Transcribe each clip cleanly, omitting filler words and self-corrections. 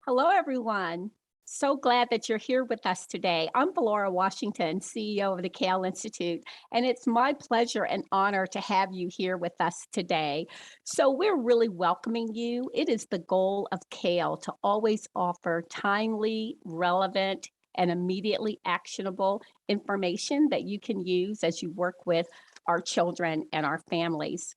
Hello, everyone. So glad that you're here with us today. I'm Valora Washington, CEO of the CAYL Institute, and it's my pleasure and honor to have you here with us today. So we're really welcoming you. It is the goal of CAYL to always offer timely, relevant, and immediately actionable information that you can use as you work with our children and our families.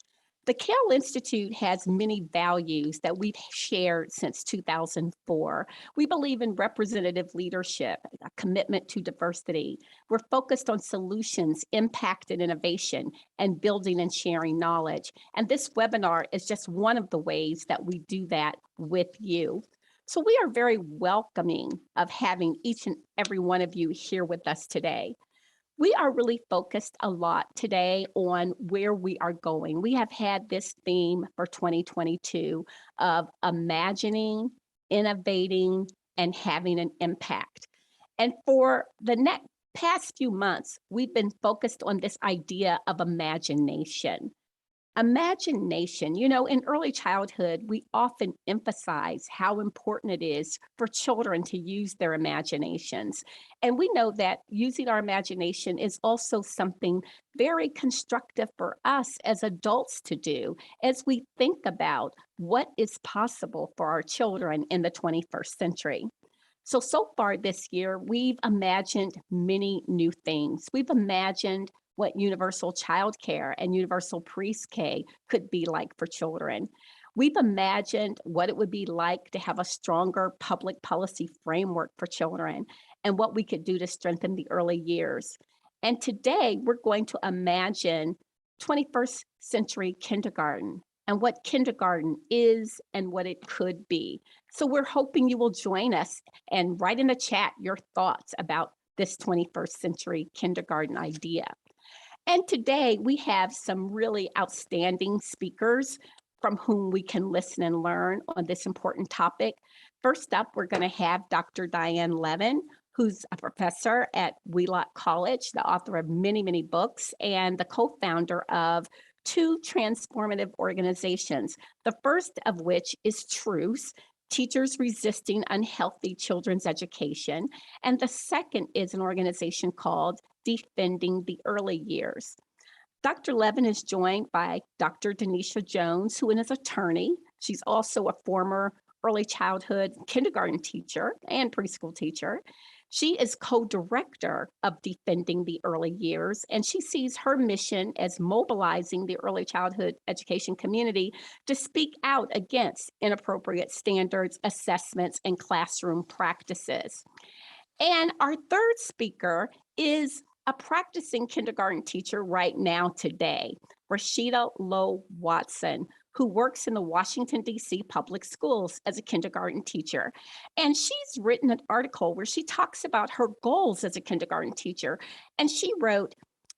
The CAYL Institute has many values that we've shared since 2004. We believe in representative leadership, a commitment to diversity. We're focused on solutions, impact, and innovation, and building and sharing knowledge. And this webinar is just one of the ways that we do that with you. So we are very welcoming of having each and every one of you here with us today. We are really focused a lot today on where we are going. We have had this theme for 2022 of imagining, innovating, and having an impact. And for the past few months, we've been focused on this idea of imagination. Imagination, in early childhood, we often emphasize how important it is for children to use their imaginations. And we know that using our imagination is also something very constructive for us as adults to do as we think about what is possible for our children in the 21st century. So far this year, we've imagined many new things. We've imagined what universal childcare and universal pre-K could be like for children. We've imagined what it would be like to have a stronger public policy framework for children and what we could do to strengthen the early years. And today we're going to imagine 21st century kindergarten and what kindergarten is and what it could be. So we're hoping you will join us and write in the chat your thoughts about this 21st century kindergarten idea. And today we have some really outstanding speakers from whom we can listen and learn on this important topic. First up, we're going to have Dr. Diane Levin, who's a professor at Wheelock College, the author of many, many books, and the co-founder of two transformative organizations, the first of which is Truce, Teachers Resisting Unhealthy Children's Education, and the second is an organization called Defending the Early Years. Dr. Levin is joined by Dr. Denisha Jones, who is an attorney. She's also a former early childhood kindergarten teacher and preschool teacher. She is co-director of Defending the Early Years, and she sees her mission as mobilizing the early childhood education community to speak out against inappropriate standards, assessments, and classroom practices. And our third speaker is a practicing kindergarten teacher right now today, Rahshita Lowe-Watson, who works in the Washington, D.C. public schools as a kindergarten teacher. And she's written an article where she talks about her goals as a kindergarten teacher. And she wrote,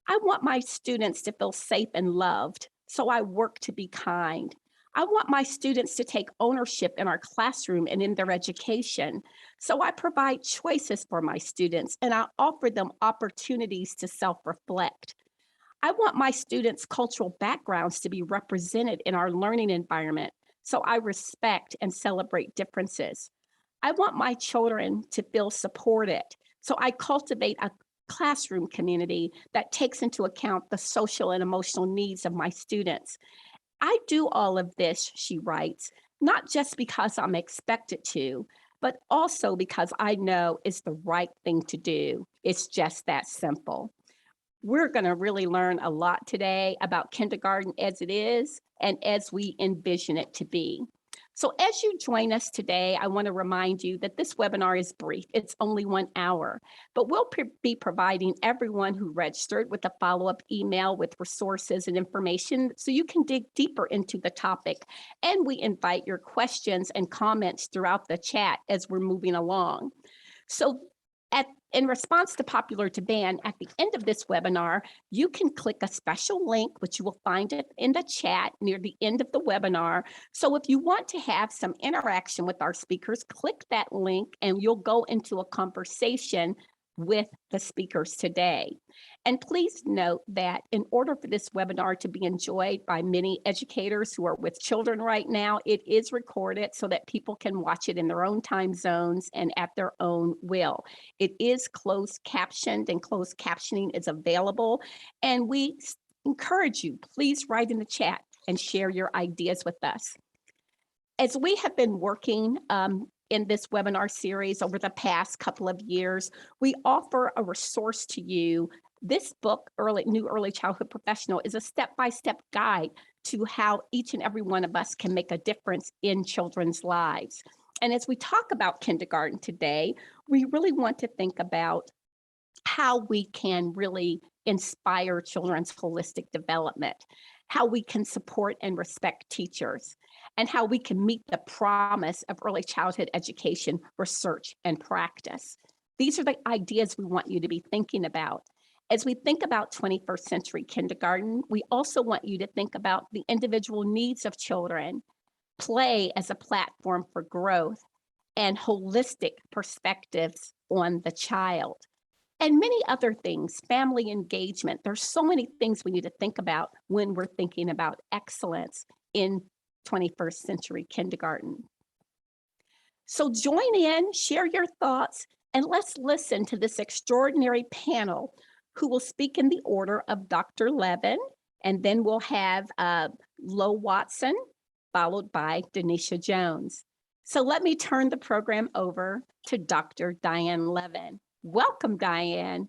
"I want my students to feel safe and loved, so I work to be kind. I want my students to take ownership in our classroom and in their education. So I provide choices for my students and I offer them opportunities to self-reflect. I want my students' cultural backgrounds to be represented in our learning environment. So I respect and celebrate differences. I want my children to feel supported. So I cultivate a classroom community that takes into account the social and emotional needs of my students. I do all of this," she writes, "not just because I'm expected to, but also because I know it's the right thing to do. It's just that simple." We're going to really learn a lot today about kindergarten as it is and as we envision it to be. So as you join us today, I want to remind you that this webinar is brief. It's only 1 hour, but we'll be providing everyone who registered with a follow-up email with resources and information so you can dig deeper into the topic. And we invite your questions and comments throughout the chat as we're moving along. So in response to popular demand, at the end of this webinar, you can click a special link, which you will find it in the chat near the end of the webinar. So if you want to have some interaction with our speakers, click that link and you'll go into a conversation with the speakers today. And please note that in order for this webinar to be enjoyed by many educators who are with children right now, it is recorded so that people can watch it in their own time zones and at their own will. It is closed captioned, and closed captioning is available. And we encourage you, please write in the chat and share your ideas with us. As we have been working in this webinar series over the past couple of years, we offer a resource to you. This book, New Early Childhood Professional, is a step-by-step guide to how each and every one of us can make a difference in children's lives. And as we talk about kindergarten today, we really want to think about how we can really inspire children's holistic development, how we can support and respect teachers, and how we can meet the promise of early childhood education, research, and practice. These are the ideas we want you to be thinking about. As we think about 21st century kindergarten, we also want you to think about the individual needs of children, play as a platform for growth, and holistic perspectives on the child, and many other things, family engagement. There's so many things we need to think about when we're thinking about excellence in 21st century kindergarten. So join in, share your thoughts, and let's listen to this extraordinary panel who will speak in the order of Dr. Levin, and then we'll have Lowe-Watson, followed by Denisha Jones. So let me turn the program over to Dr. Diane Levin. Welcome, Diane.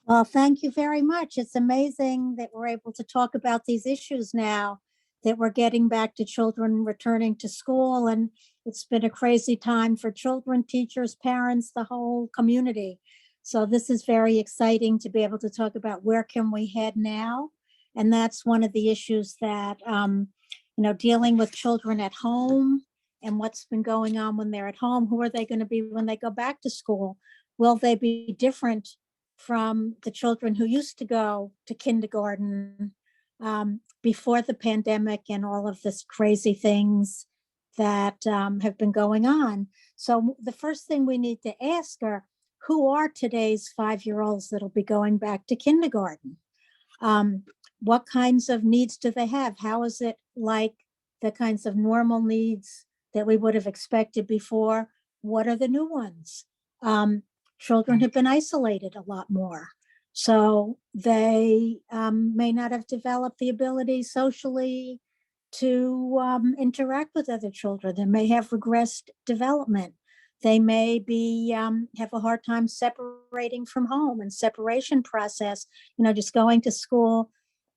Well, thank you very much. It's amazing that we're able to talk about these issues now, that we're getting back to children returning to school. And it's been a crazy time for children, teachers, parents, the whole community. So this is very exciting to be able to talk about where can we head now. And that's one of the issues that, dealing with children at home and what's been going on when they're at home. Who are they going to be when they go back to school? Will they be different from the children who used to go to kindergarten before the pandemic and all of this crazy things that have been going on? So the first thing we need to ask are, who are today's 5-year-olds that'll be going back to kindergarten? What kinds of needs do they have? How is it like the kinds of normal needs that we would have expected before? What are the new ones? Children have been isolated a lot more. So they may not have developed the ability socially to interact with other children. They may have regressed development. They may be have a hard time separating from home, and separation process, just going to school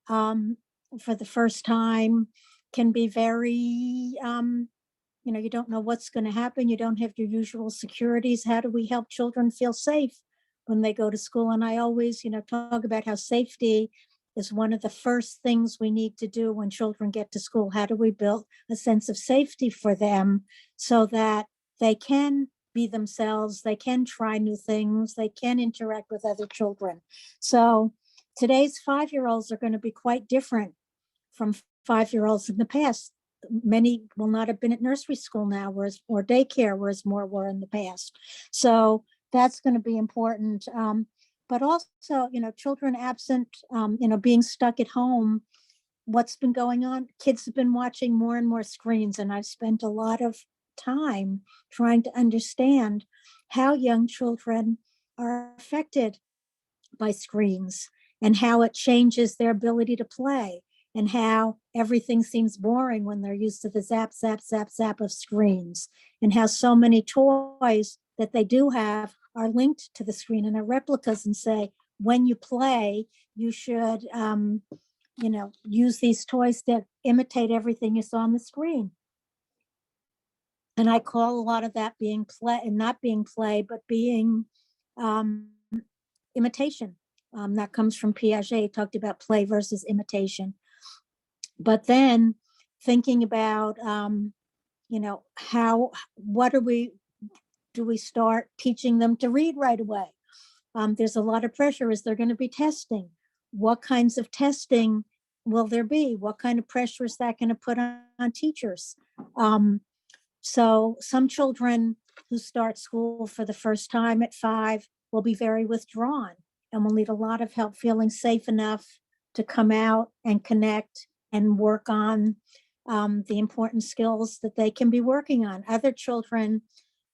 for the first time can be very, you don't know what's going to happen. You don't have your usual securities. How do we help children feel safe when they go to school? And I always, talk about how safety is one of the first things we need to do when children get to school. How do we build a sense of safety for them so that they can be themselves, they can try new things, they can interact with other children? So today's 5-year-olds are going to be quite different from 5-year-olds in the past. Many will not have been at nursery school now, or daycare, whereas more were in the past. So that's going to be important. But also, children absent, being stuck at home. What's been going on? Kids have been watching more and more screens, and I've spent a lot of time trying to understand how young children are affected by screens and how it changes their ability to play, and how everything seems boring when they're used to the zap, zap, zap, zap of screens, and how so many toys that they do have are linked to the screen and are replicas, and say, when you play, you should, use these toys that imitate everything you saw on the screen. And I call a lot of that being play, and not being play, but being imitation. That comes from Piaget. He talked about play versus imitation. But then thinking about, do we start teaching them to read right away? There's a lot of pressure. Is there going to be testing? What kinds of testing will there be? What kind of pressure is that going to put on teachers? So some children who start school for the first time at 5 will be very withdrawn and will need a lot of help feeling safe enough to come out and connect and work on the important skills that they can be working on. Other children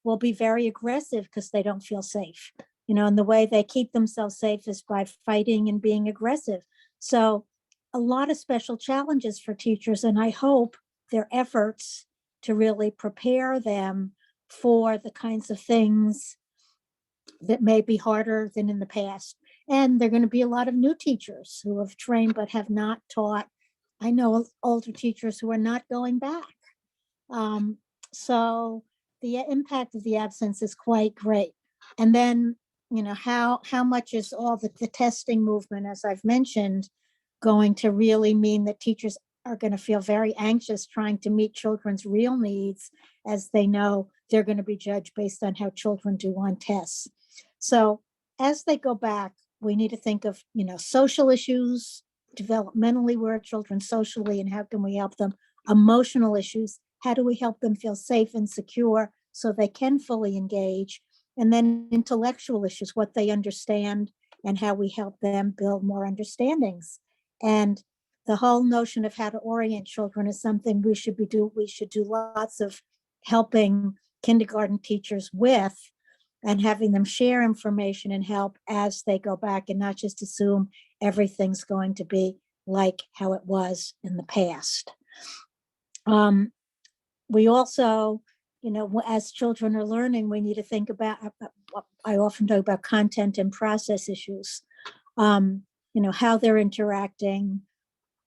will be very aggressive because they don't feel safe, and the way they keep themselves safe is by fighting and being aggressive. So a lot of special challenges for teachers, and I hope their efforts to really prepare them for the kinds of things that may be harder than in the past. And there are going to be a lot of new teachers who have trained but have not taught. I know older teachers who are not going back. So the impact of the absence is quite great. And then, how much is all the testing movement, as I've mentioned, going to really mean that teachers are going to feel very anxious trying to meet children's real needs, as they know they're going to be judged based on how children do on tests. So as they go back, we need to think of, social issues, developmentally, where are children socially, and how can we help them? Emotional issues, how do we help them feel safe and secure so they can fully engage? And then intellectual issues, what they understand and how we help them build more understandings. And the whole notion of how to orient children is something we should do lots of helping kindergarten teachers with, and having them share information and help as they go back, and not just assume everything's going to be like how it was in the past. We also, as children are learning, we need to think about, I often talk about content and process issues, how they're interacting,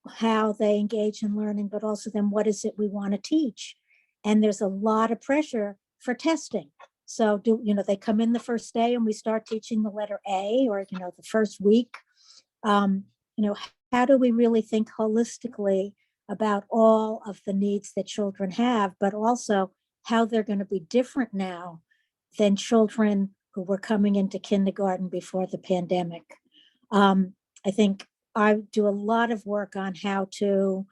how they engage in learning, but also then what is it we want to teach? And there's a lot of pressure for testing. So they come in the first day and we start teaching the letter A, or, the first week, how do we really think holistically about all of the needs that children have, but also how they're going to be different now than children who were coming into kindergarten before the pandemic. I think I do a lot of work on how to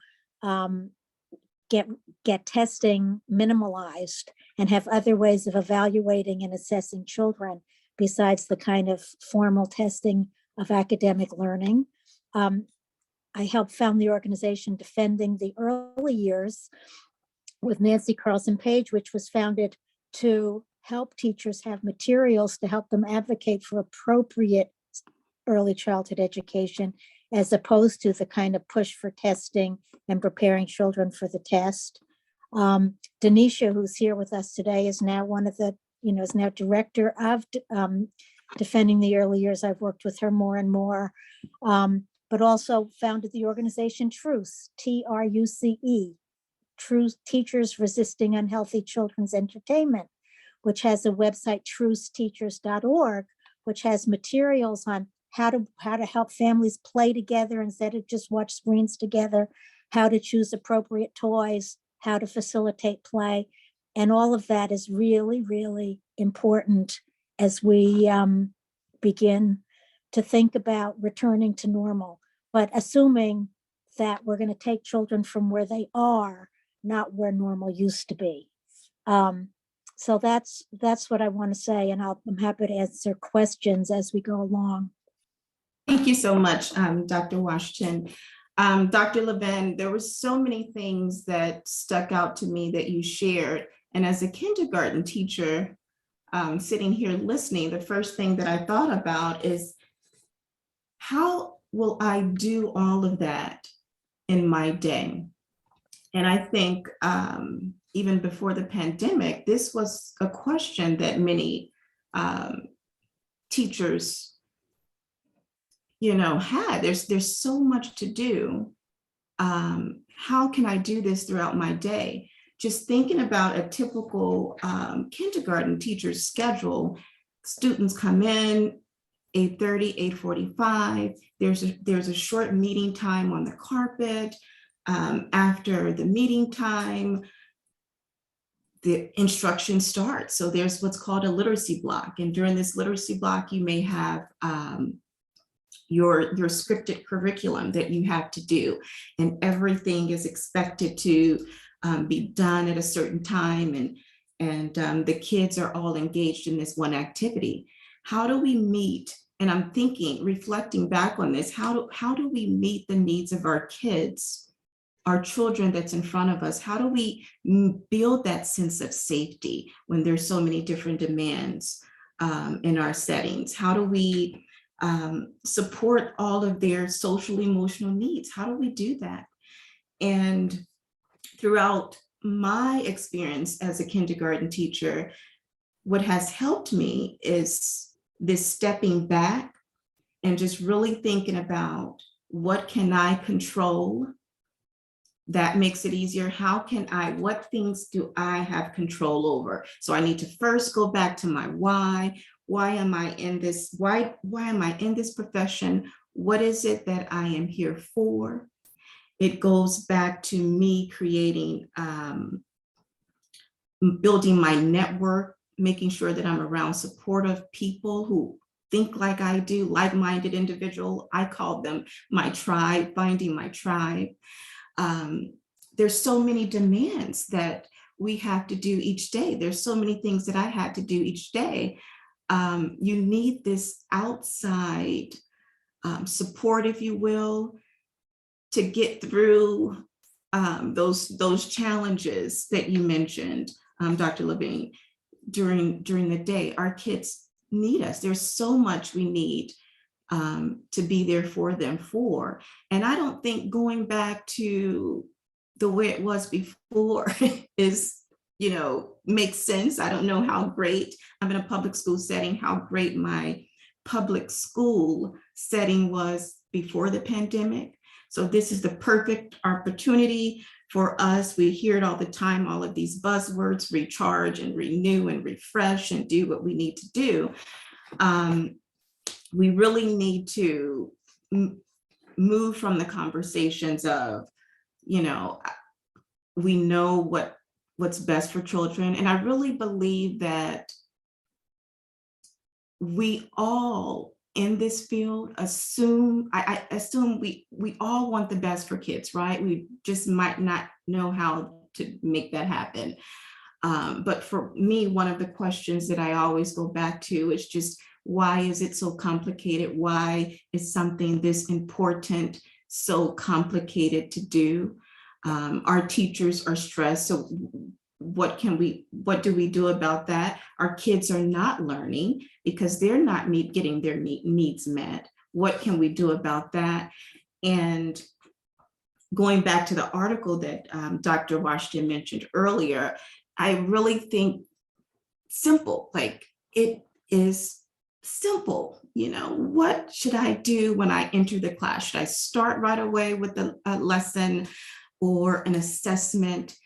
get testing minimalized and have other ways of evaluating and assessing children besides the kind of formal testing of academic learning. I helped found the organization Defending the Early Years with Nancy Carlson Page, which was founded to help teachers have materials to help them advocate for appropriate early childhood education, as opposed to the kind of push for testing and preparing children for the test. Denisha, who's here with us today, is now is now director of Defending the Early Years. I've worked with her more and more, but also founded the organization TRUCE, TRUCE, Truth Teachers Resisting Unhealthy Children's Entertainment, which has a website, truceteachers.org, which has materials on how to help families play together instead of just watch screens together, how to choose appropriate toys, how to facilitate play. And all of that is really, really important as we begin to think about returning to normal, but assuming that we're going to take children from where they are, not where normal used to be. So that's what I want to say, and I'm happy to answer questions as we go along. Thank you so much, Dr. Washington. Dr. Levin, there were so many things that stuck out to me that you shared. And as a kindergarten teacher, sitting here listening, the first thing that I thought about is, how will I do all of that in my day? And I think even before the pandemic, this was a question that many teachers had. There's so much to do. How can I do this throughout my day? Just thinking about a typical kindergarten teacher's schedule, students come in 8:30, 8:45. There's a short meeting time on the carpet. After the meeting time, the instruction starts. So there's what's called a literacy block. And during this literacy block, you may have your scripted curriculum that you have to do, and everything is expected to be done at a certain time, and the kids are all engaged in this one activity. How do we meet? And I'm thinking, reflecting back on this, how do we meet the needs of our kids, our children that's in front of us? How do we build that sense of safety when there's so many different demands in our settings? How do we support all of their social emotional needs? How do we do that? And throughout my experience as a kindergarten teacher, what has helped me is this stepping back and just really thinking about, what can I control? That makes it easier. What things do I have control over? So I need to first go back to my why. Why am I in this? Why am I in this profession? What is it that I am here for? It goes back to me creating, building my network, making sure that I'm around supportive people who think like I do, like-minded individual. I call them my tribe, finding my tribe. There's so many demands that we have to do each day. There's so many things that I had to do each day. You need this outside support, if you will, to get through those challenges that you mentioned, Dr. Levin, during the day. Our kids need us. There's so much we need to be there for them for. And I don't think going back to the way it was before is, makes sense. I don't know how great, I'm in a public school setting, how great my public school setting was before the pandemic. So this is the perfect opportunity for us. We hear it all the time, all of these buzzwords: recharge and renew and refresh and do what we need to do. We really need to move from the conversations of, we know what's best for children. And I really believe that we all in this field I assume we all want the best for kids, right? We just might not know how to make that happen. But for me, one of the questions that I always go back to is just, why is it so complicated? Why is something this important so complicated to do? Our teachers are stressed. So what do we do about that? Our kids are not learning because they're not getting their needs met. What can we do about that? And going back to the article that Dr. Washington mentioned earlier, I really think simple, like it is simple. What should I do when I enter the class? Should I start right away with a lesson or an assessment,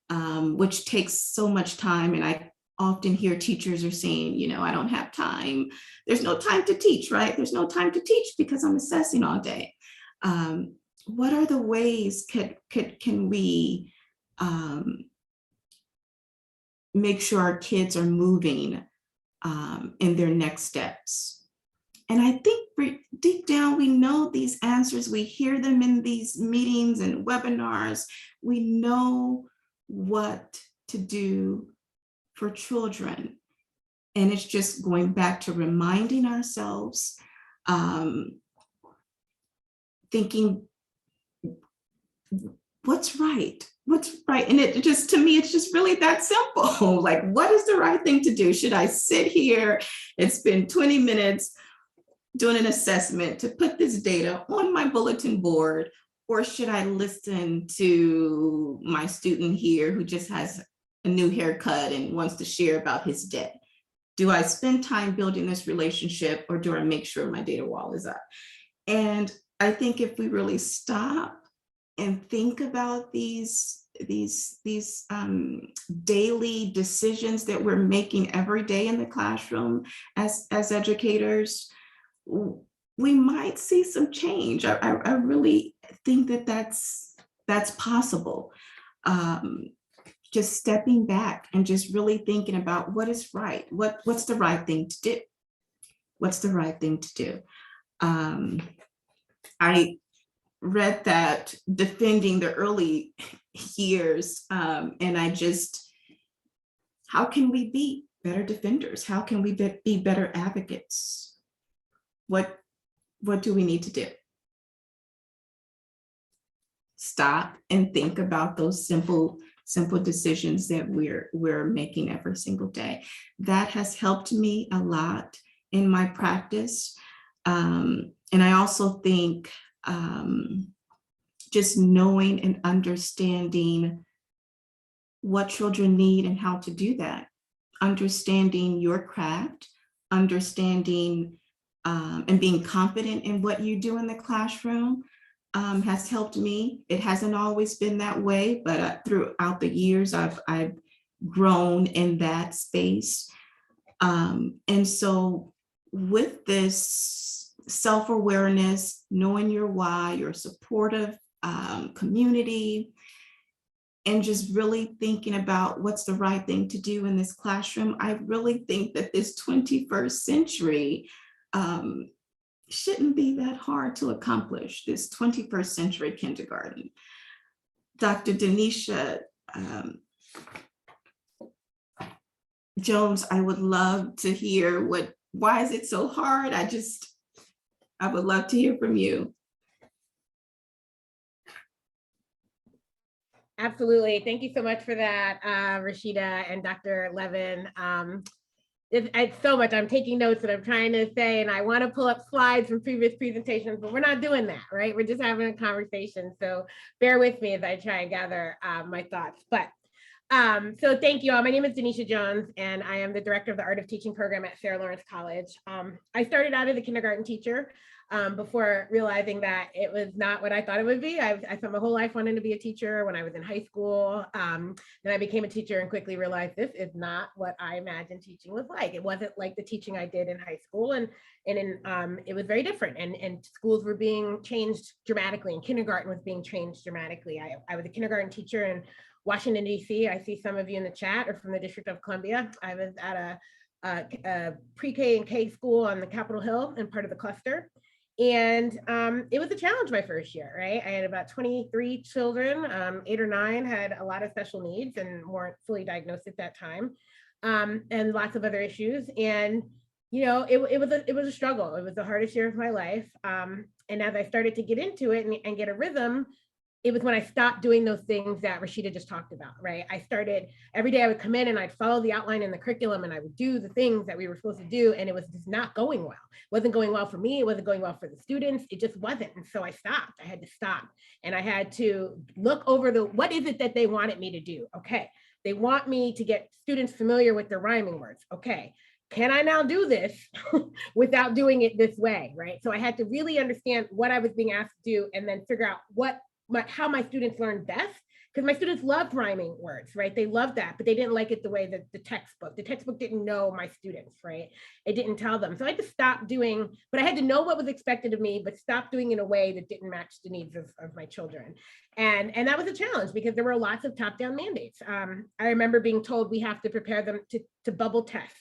which takes so much time? And I often hear teachers are saying, I don't have time. There's no time to teach, right? There's no time to teach because I'm assessing all day. What are the ways can we make sure our kids are moving in their next steps? And I think deep down, we know these answers. We hear them in these meetings and webinars. We know what to do for children. And it's just going back to reminding ourselves, thinking, what's right? And it just, to me, it's just really that simple. Like, what is the right thing to do? Should I sit here and spend 20 minutes doing an assessment to put this data on my bulletin board? Or should I listen to my student here who just has a new haircut and wants to share about his day? Do I spend time building this relationship, or do I make sure my data wall is up? And I think if we really stop and think about these daily decisions that we're making every day in the classroom as educators, we might see some change. I really think that that's possible. Just stepping back and just really thinking about what is right. What's the right thing to do? What's the right thing to do? I read that defending the early years, and how can we beat better defenders? How can we be better advocates? What do we need to do? Stop and think about those simple decisions that we're making every single day. That has helped me a lot in my practice. And I also think just knowing and understanding what children need and how to do that, understanding your craft, understanding and being confident in what you do in the classroom has helped me. It hasn't always been that way, but throughout the years, I've grown in that space. And so with this self-awareness, knowing your why, your supportive community, and just really thinking about what's the right thing to do in this classroom, I really think that this 21st century shouldn't be that hard to accomplish, this 21st century kindergarten. Dr. Denisha Jones, I would love to hear why is it so hard? I would love to hear from you. Absolutely. Thank you so much for that, Rahshita and Dr. Levin. It's so much. I'm taking notes and I'm trying to say, and I want to pull up slides from previous presentations, but we're not doing that, right? We're just having a conversation. So bear with me as I try and gather my thoughts. But so thank you all. My name is Denisha Jones, and I am the director of the Art of Teaching program at Sarah Lawrence College. I started out as a kindergarten teacher before realizing that it was not what I thought it would be. I spent my whole life wanting to be a teacher when I was in high school. Then I became a teacher and quickly realized this is not what I imagined teaching was like. It wasn't like the teaching I did in high school, and it was very different. And schools were being changed dramatically, and kindergarten was being changed dramatically. I was a kindergarten teacher in Washington, D.C. I see some of you in the chat are from the District of Columbia. I was at a pre-K and K school on the Capitol Hill and part of the cluster. And it was a challenge my first year, right? I had about 23 children, 8 or 9 had a lot of special needs and weren't fully diagnosed at that time, and lots of other issues. And, you know, it was a struggle. It was the hardest year of my life. And as I started to get into it and get a rhythm, it was when I stopped doing those things that Rahshita just talked about, right? I started, every day I would come in and I'd follow the outline in the curriculum and I would do the things that we were supposed to do, and it was just not going well. It wasn't going well for me, it wasn't going well for the students, it just wasn't. And so I stopped, I had to stop. And I had to look over what is it that they wanted me to do? Okay, they want me to get students familiar with their rhyming words. Okay, can I now do this without doing it this way, right? So I had to really understand what I was being asked to do and then figure out how my students learn best, because my students loved rhyming words, right? They loved that, but they didn't like it the way that the textbook didn't know my students, right? It didn't tell them. So I had to stop doing, but I had to know what was expected of me, but stop doing in a way that didn't match the needs of my children. And that was a challenge because there were lots of top-down mandates. I remember being told we have to prepare them to bubble test.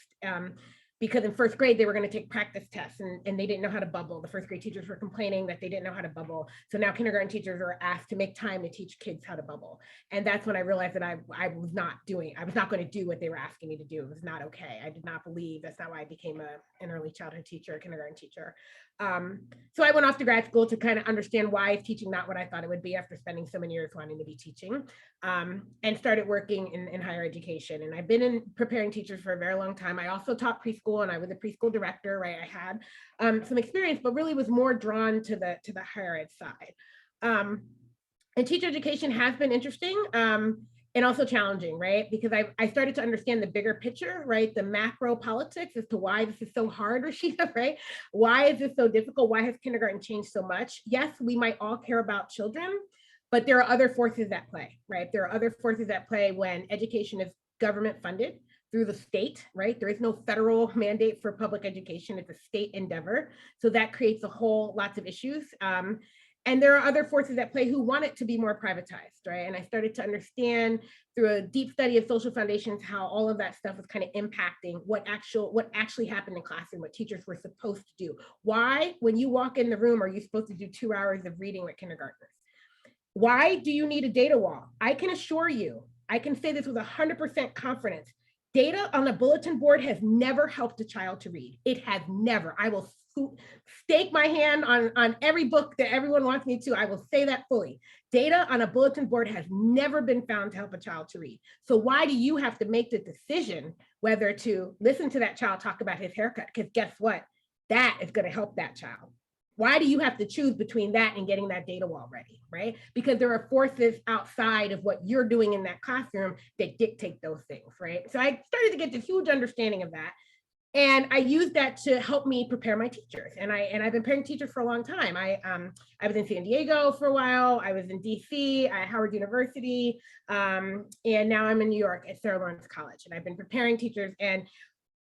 Because in first grade, they were going to take practice tests and they didn't know how to bubble. The first grade teachers were complaining that they didn't know how to bubble. So now kindergarten teachers are asked to make time to teach kids how to bubble. And that's when I realized that I was not going to do what they were asking me to do. It was not okay. I did not believe, that's not why I became an early childhood teacher, a kindergarten teacher. So I went off to grad school to kind of understand why is teaching not what I thought it would be after spending so many years wanting to be teaching, and started working in higher education. And I've been in preparing teachers for a very long time. I also taught preschool and I was a preschool director, right? I had some experience, but really was more drawn to the higher ed side. And teacher education has been interesting. And also challenging, right? Because I started to understand the bigger picture, right? The macro politics as to why this is so hard, Rahshita, right? Why is this so difficult? Why has kindergarten changed so much? Yes, we might all care about children, but there are other forces at play, right? There are other forces at play when education is government funded through the state, right? There is no federal mandate for public education. It's a state endeavor. So that creates lots of issues. And there are other forces at play who want it to be more privatized, right? And I started to understand through a deep study of social foundations how all of that stuff was kind of impacting what actually happened in classroom, what teachers were supposed to do. Why, when you walk in the room, are you supposed to do 2 hours of reading with kindergartners? Why do you need a data wall? I can assure you, I can say this with 100% confidence, data on a bulletin board has never helped a child to read. It has never. I will stake my hand on every book that everyone wants me to. I will say that fully. Data on a bulletin board has never been found to help a child to read. So why do you have to make the decision whether to listen to that child talk about his haircut? Because guess what? That is going to help that child. Why do you have to choose between that and getting that data wall ready, right? Because there are forces outside of what you're doing in that classroom that dictate those things, right? So I started to get this huge understanding of that. And I used that to help me prepare my teachers. And I've been preparing teachers for a long time. I was in San Diego for a while. I was in DC at Howard University. And now I'm in New York at Sarah Lawrence College. And I've been preparing teachers. And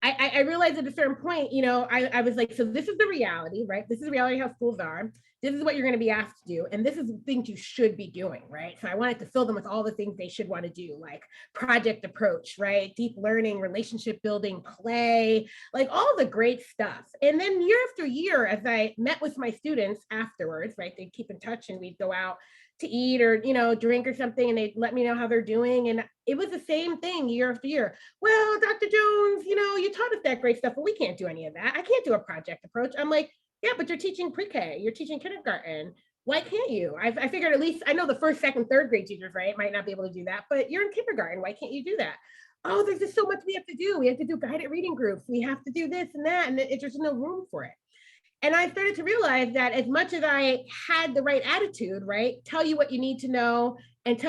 I realized at a certain point, you know, I was like, so this is the reality, right? This is the reality how schools are. This is what you're going to be asked to do. And this is the things you should be doing, right? So I wanted to fill them with all the things they should want to do, like project approach, right? Deep learning, relationship building, play, like all the great stuff. And then year after year, as I met with my students afterwards, right? They'd keep in touch and we'd go out to eat or, you know, drink or something, and they'd let me know how they're doing. And it was the same thing year after year. Well, Dr. Jones, you know, you taught us that great stuff, but we can't do any of that. I can't do a project approach. I'm like, yeah, but you're teaching pre-K, you're teaching kindergarten. Why can't you? I figured at least, I know the first, second, third grade teachers, right, might not be able to do that, but you're in kindergarten. Why can't you do that? Oh, there's just so much we have to do. We have to do guided reading groups. We have to do this and that, and there's just no room for it. And I started to realize that as much as I had the right attitude, right, tell you what you need to know and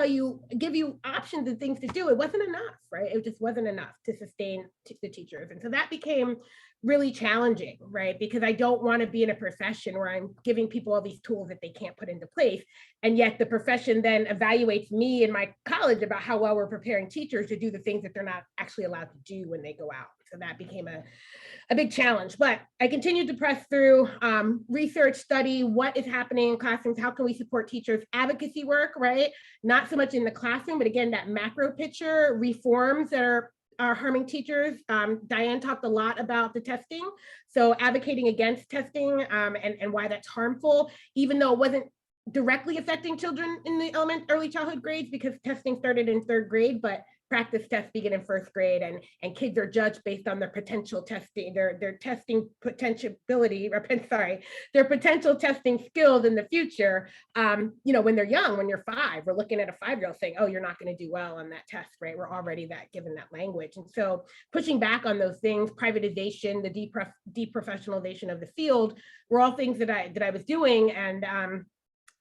give you options and things to do, it wasn't enough, right? It just wasn't enough to sustain the teachers. And so that became really challenging, right? Because I don't want to be in a profession where I'm giving people all these tools that they can't put into place. And yet the profession then evaluates me and my college about how well we're preparing teachers to do the things that they're not actually allowed to do when they go out. So that became a big challenge, but I continued to press through research, study what is happening in classrooms, how can we support teachers, advocacy work, right? Not so much in the classroom, but again, that macro picture, reforms that are harming teachers. Diane talked a lot about the testing. So advocating against testing and why that's harmful, even though it wasn't directly affecting children in the early childhood grades because testing started in third grade, but practice tests begin in first grade, and kids are judged based on their potential testing, their testing potentiality, their potential testing skills in the future. You know, when they're young, when you're 5, we're looking at a 5-year-old saying, oh, you're not going to do well on that test, right? We're already given that language. And so pushing back on those things, privatization, the deprofessionalization of the field, were all things that I was doing and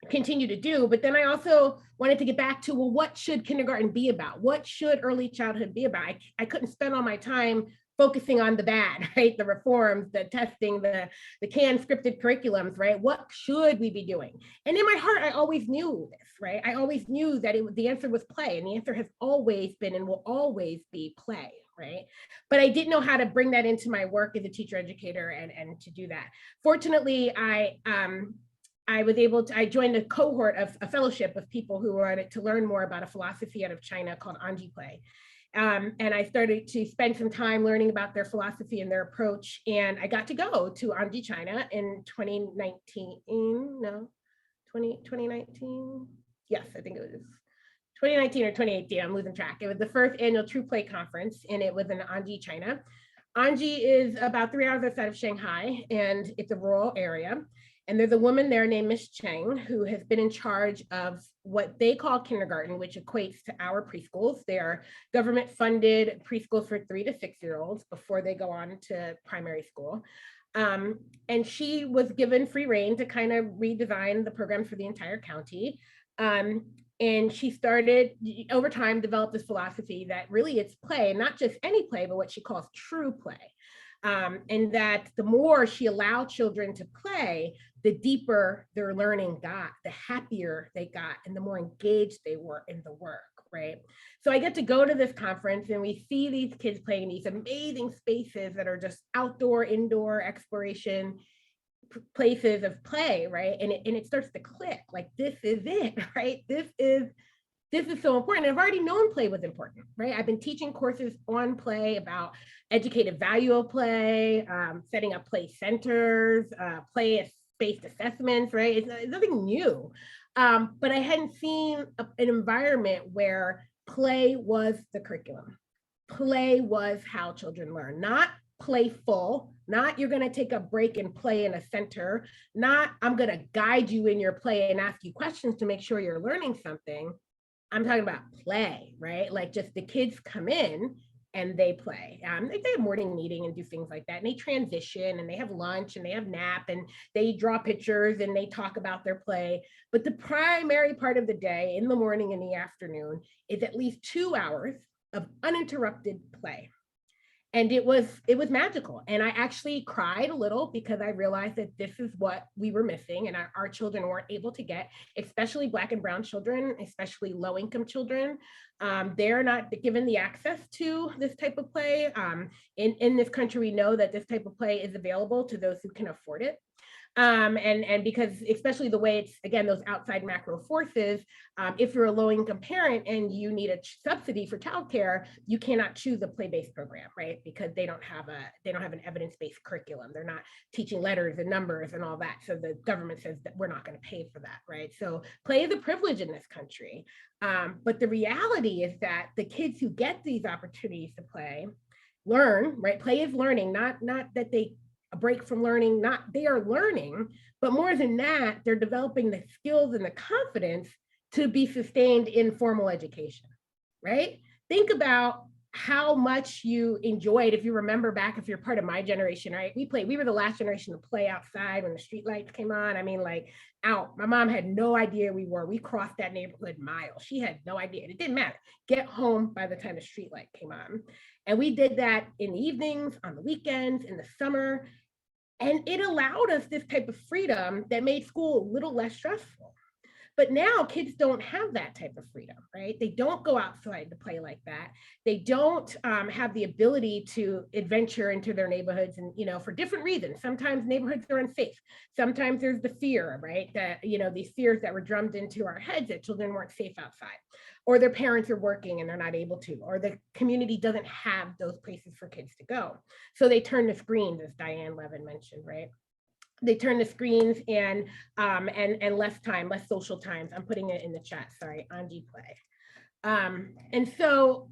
continue to do. But then I also wanted to get back to, well, what should kindergarten be about? What should early childhood be about? I couldn't spend all my time focusing on the bad, right? The reforms, the testing, the canned scripted curriculums, right? What should we be doing? And in my heart, I always knew this, right? I always knew that the answer was play, and the answer has always been and will always be play, right? But I didn't know how to bring that into my work as a teacher educator and to do that. Fortunately, I joined a cohort of a fellowship of people who wanted to learn more about a philosophy out of China called Anji Play. And I started to spend some time learning about their philosophy and their approach. And I got to go to Anji, China in 2019. Yes, I think it was 2019 or 2018, I'm losing track. It was the first annual True Play conference, and it was in Anji, China. Anji is about 3 hours outside of Shanghai, and it's a rural area. And there's a woman there named Miss Cheng who has been in charge of what they call kindergarten, which equates to our preschools. They are government funded preschools for 3 to 6-year-olds before they go on to primary school. And she was given free rein to kind of redesign the program for the entire county. And she started, over time, developed this philosophy that really it's play, not just any play, but what she calls true play. And that the more she allowed children to play, the deeper their learning got, the happier they got, and the more engaged they were in the work, right? So I get to go to this conference and we see these kids playing in these amazing spaces that are just outdoor, indoor exploration places of play, right? And it starts to click, like, this is it, right? This is so important. I've already known play was important, right? I've been teaching courses on play about educative value of play, setting up play centers, play-based assessments, right? It's nothing new. But I hadn't seen an environment where play was the curriculum. play was how children learn, not playful, not you're going to take a break and play in a center, not I'm going to guide you in your play and ask you questions to make sure you're learning something. I'm talking about play, right? Like just the kids come in and they play. They have morning meeting and do things like that. And they transition and they have lunch and they have nap and they draw pictures and they talk about their play. But the primary part of the day in the morning and the afternoon is at least 2 hours of uninterrupted play. And it was magical. And I actually cried a little because I realized that this is what we were missing and our children weren't able to get, especially Black and brown children, especially low income children. They're not given the access to this type of play. In this country, we know that this type of play is available to those who can afford it. And because especially the way it's, again, those outside macro forces, if you're a low income parent and you need a subsidy for childcare, you cannot choose a play-based program, right? Because they don't have an evidence-based curriculum. They're not teaching letters and numbers and all that. So the government says that we're not going to pay for that, right? So play is a privilege in this country. But the reality is that the kids who get these opportunities to play learn, right? Play is learning, not that they a break from learning, not they are learning, but more than that, they're developing the skills and the confidence to be sustained in formal education, right? Think about how much you enjoyed, if you remember back, if you're part of my generation, right? We were the last generation to play outside when the street lights came on. I mean, like out, my mom had no idea we crossed that neighborhood miles. She had no idea, and it didn't matter. Get home by the time the street light came on. And we did that in the evenings, on the weekends, in the summer. And it allowed us this type of freedom that made school a little less stressful. But now kids don't have that type of freedom, right? They don't go outside to play like that. They don't have the ability to adventure into their neighborhoods, and for different reasons. Sometimes neighborhoods are unsafe. Sometimes there's the fear, right? That these fears that were drummed into our heads that children weren't safe outside, or their parents are working and they're not able to, or the community doesn't have those places for kids to go. So they turn to screens, as Diane Levin mentioned, right? They turn to screens and less social times. I'm putting it in the chat, sorry, on Gplay. And so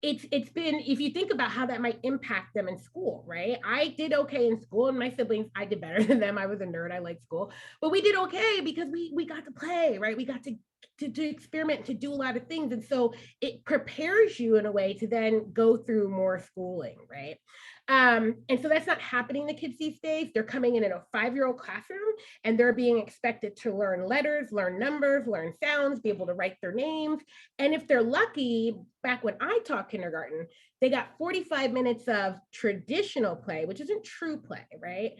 it's been, if you think about how that might impact them in school, right? I did okay in school, and my siblings, I did better than them. I was a nerd, I liked school, but we did okay because we got to play, right? We got to experiment, to do a lot of things. And so it prepares you in a way to then go through more schooling, right? And so that's not happening to kids these days. They're coming in a 5-year-old classroom and they're being expected to learn letters, learn numbers, learn sounds, be able to write their names. And if they're lucky, back when I taught kindergarten, they got 45 minutes of traditional play, which isn't true play, right?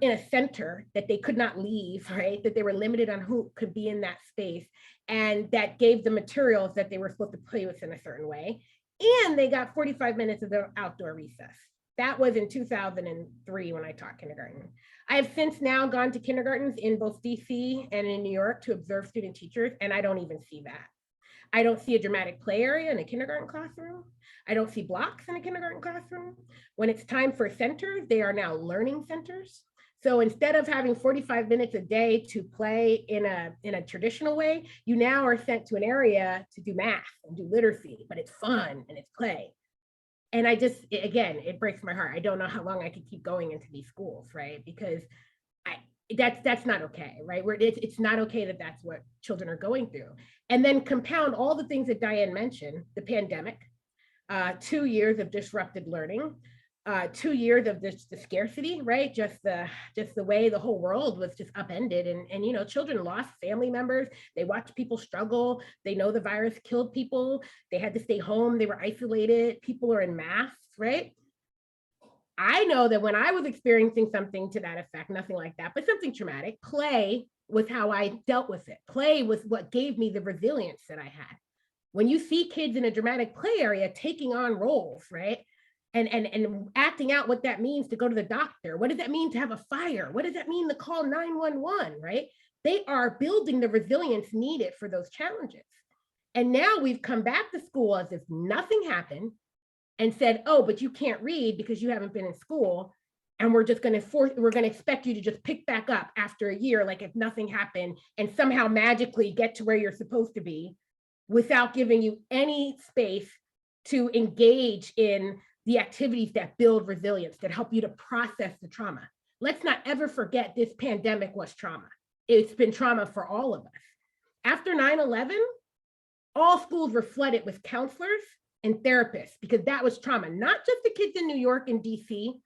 In a center that they could not leave, right? That they were limited on who could be in that space. And that gave the materials that they were supposed to play with in a certain way. And they got 45 minutes of their outdoor recess. That was in 2003 when I taught kindergarten. I have since now gone to kindergartens in both DC and in New York to observe student teachers, and I don't even see that. I don't see a dramatic play area in a kindergarten classroom. I don't see blocks in a kindergarten classroom. When it's time for centers, they are now learning centers. So instead of having 45 minutes a day to play in a traditional way, you now are sent to an area to do math and do literacy, but it's fun and it's play. And again, it breaks my heart. I don't know how long I could keep going into these schools, right? Because that's not okay, right? It's not okay that that's what children are going through. And then compound all the things that Diane mentioned, the pandemic, 2 years of disrupted learning, 2 years of the scarcity, right? Just the way the whole world was just upended, and children lost family members. They watched people struggle. They know the virus killed people. They had to stay home. They were isolated. People are in masks, right? I know that when I was experiencing something to that effect, nothing like that, but something traumatic, play was how I dealt with it. Play was what gave me the resilience that I had. When you see kids in a dramatic play area taking on roles, right? And acting out what that means to go to the doctor. What does that mean to have a fire? What does that mean to call 911, right? They are building the resilience needed for those challenges. And now we've come back to school as if nothing happened and said, oh, but you can't read because you haven't been in school. And we're going to expect you to just pick back up after a year, like if nothing happened, and somehow magically get to where you're supposed to be without giving you any space to engage in the activities that build resilience, that help you to process the trauma. Let's not ever forget this pandemic was trauma. It's been trauma for all of us. After 9/11, all schools were flooded with counselors and therapists because that was trauma, not just the kids in New York and DC,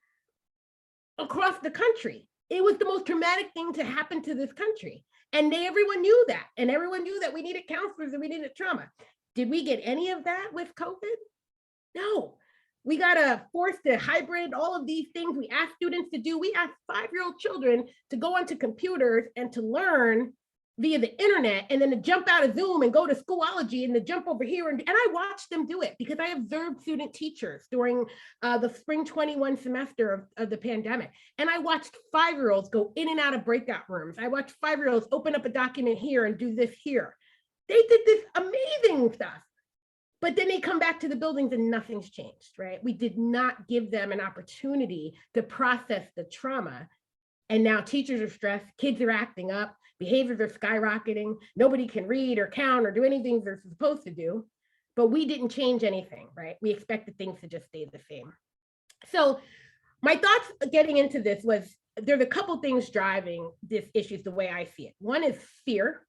across the country. It was the most traumatic thing to happen to this country. And everyone knew that. And everyone knew that we needed counselors and we needed trauma. Did we get any of that with COVID? No. We got to force the hybrid, all of these things we asked students to do. We asked 5-year-old children to go onto computers and to learn via the internet, and then to jump out of Zoom and go to Schoology and to jump over here. And I watched them do it because I observed student teachers during the spring 21 semester of the pandemic. And I watched 5-year-olds go in and out of breakout rooms. I watched 5-year-olds open up a document here and do this here. They did this amazing stuff. But then they come back to the buildings and nothing's changed, right? We did not give them an opportunity to process the trauma. And now teachers are stressed, kids are acting up, behaviors are skyrocketing, nobody can read or count or do anything they're supposed to do, but we didn't change anything, right? We expected things to just stay the same. So my thoughts getting into this was, there's a couple things driving this issue the way I see it. One is fear.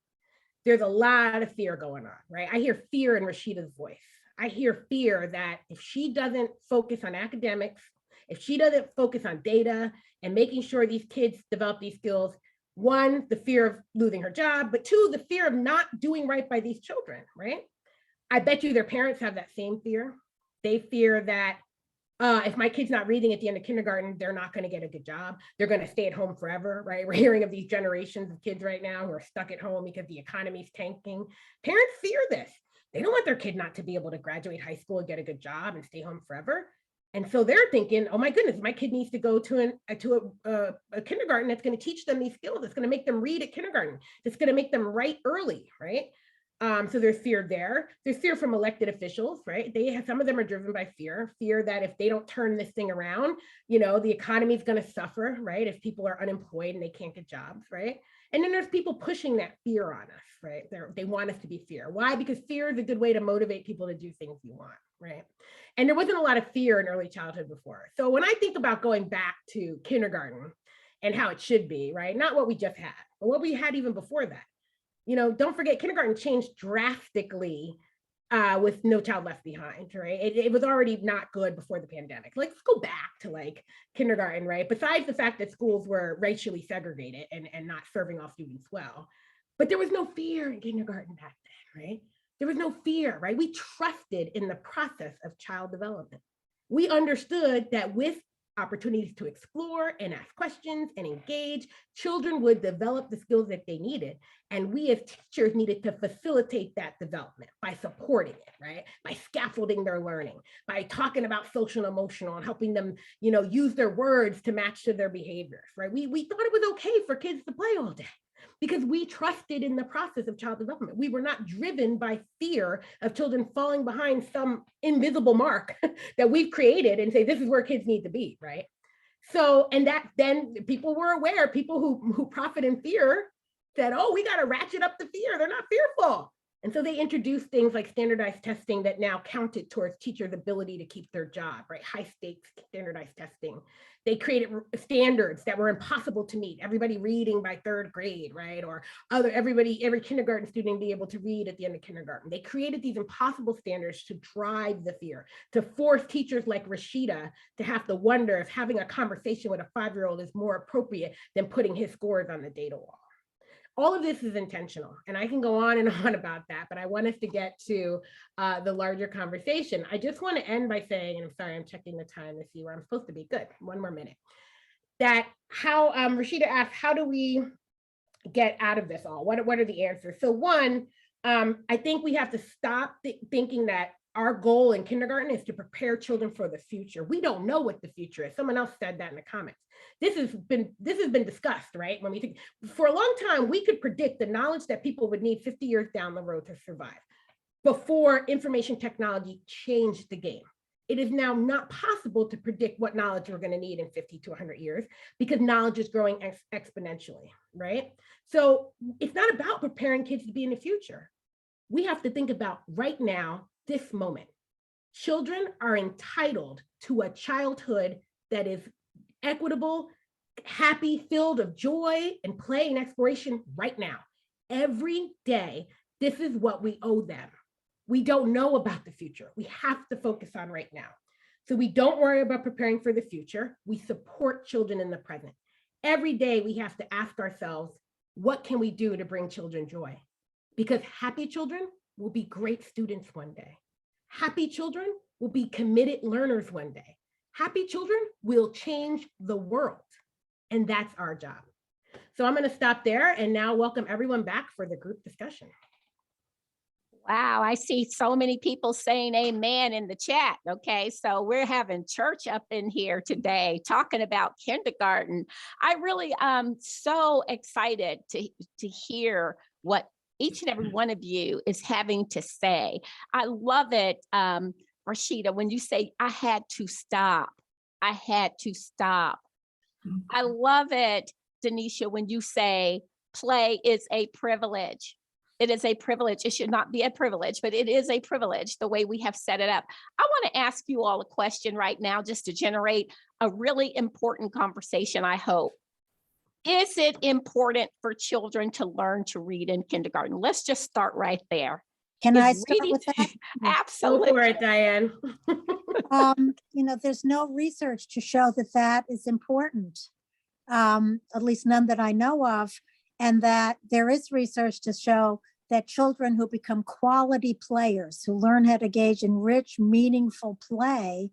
There's a lot of fear going on, right? I hear fear in Rahshita's voice. I hear fear that if she doesn't focus on academics, if she doesn't focus on data and making sure these kids develop these skills, one, the fear of losing her job, but two, the fear of not doing right by these children, right? I bet you their parents have that same fear. They fear that if my kid's not reading at the end of kindergarten, they're not going to get a good job. They're going to stay at home forever, right? We're hearing of these generations of kids right now who are stuck at home because the economy's tanking. Parents fear this. They don't want their kid not to be able to graduate high school and get a good job and stay home forever. And so they're thinking, oh my goodness, my kid needs to go to a kindergarten that's going to teach them these skills. It's going to make them read at kindergarten. It's going to make them write early, right? So there's fear there. There's fear from elected officials, right? Some of them are driven by fear that if they don't turn this thing around, the economy is going to suffer, right? If people are unemployed and they can't get jobs, right? And then there's people pushing that fear on us, right? They want us to be fear. Why? Because fear is a good way to motivate people to do things you want, right? And there wasn't a lot of fear in early childhood before. So when I think about going back to kindergarten and how it should be, right? Not what we just had, but what we had even before that. Don't forget, kindergarten changed drastically with No Child Left Behind, right? It was already not good before the pandemic. Let's go back to kindergarten, right? Besides the fact that schools were racially segregated and not serving all students well, but there was no fear in kindergarten back then, right? There was no fear, right? We trusted in the process of child development. We understood that with opportunities to explore and ask questions and engage, children would develop the skills that they needed. And we as teachers needed to facilitate that development by supporting it, right? By scaffolding their learning, by talking about social and emotional and helping them, use their words to match to their behaviors, right? We thought it was okay for kids to play all day, because we trusted in the process of child development. We were not driven by fear of children falling behind some invisible mark that we've created and say, this is where kids need to be, right? So, and that then people were aware, people who profit in fear said, oh, we got to ratchet up the fear. They're not fearful. And so they introduced things like standardized testing that now counted towards teachers' ability to keep their job, right? High stakes standardized testing. They created standards that were impossible to meet. Everybody reading by 3rd grade, right? Or every kindergarten student be able to read at the end of kindergarten. They created these impossible standards to drive the fear, to force teachers like Rahshita to have to wonder if having a conversation with a 5-year-old is more appropriate than putting his scores on the data wall. All of this is intentional, and I can go on and on about that, but I want us to get to the larger conversation. I just want to end by saying, and I'm sorry, I'm checking the time to see where I'm supposed to be. Good, 1 more minute. That how Rahshita asked, how do we get out of this all? What are the answers? So one, I think we have to stop thinking that our goal in kindergarten is to prepare children for the future. We don't know what the future is. Someone else said that in the comments. This has been discussed, right? When we think, for a long time, we could predict the knowledge that people would need 50 years down the road to survive before information technology changed the game. It is now not possible to predict what knowledge we're going to need in 50 to 100 years because knowledge is growing exponentially, right? So it's not about preparing kids to be in the future. We have to think about right now, this moment. Children are entitled to a childhood that is equitable, happy, filled of joy and play and exploration right now. Every day, this is what we owe them. We don't know about the future. We have to focus on right now. So we don't worry about preparing for the future. We support children in the present. Every day we have to ask ourselves, what can we do to bring children joy? Because happy children will be great students one day. Happy children will be committed learners one day. Happy children will change the world. And that's our job. So I'm going to stop there and now welcome everyone back for the group discussion. Wow, I see so many people saying amen in the chat. Okay, so we're having church up in here today talking about kindergarten. I really am so excited to hear what each and every one of you is having to say. I love it, Rahshita, when you say, I had to stop. I had to stop. I love it, Denisha, when you say play is a privilege. It is a privilege. It should not be a privilege, but it is a privilege the way we have set it up. I want to ask you all a question right now just to generate a really important conversation, I hope. Is it important for children to learn to read in kindergarten? Let's just start right there. Can I start with that? Absolutely. Go for it, Diane. There's no research to show that that is important, at least none that I know of. And that there is research to show that children who become quality players, who learn how to engage in rich, meaningful play,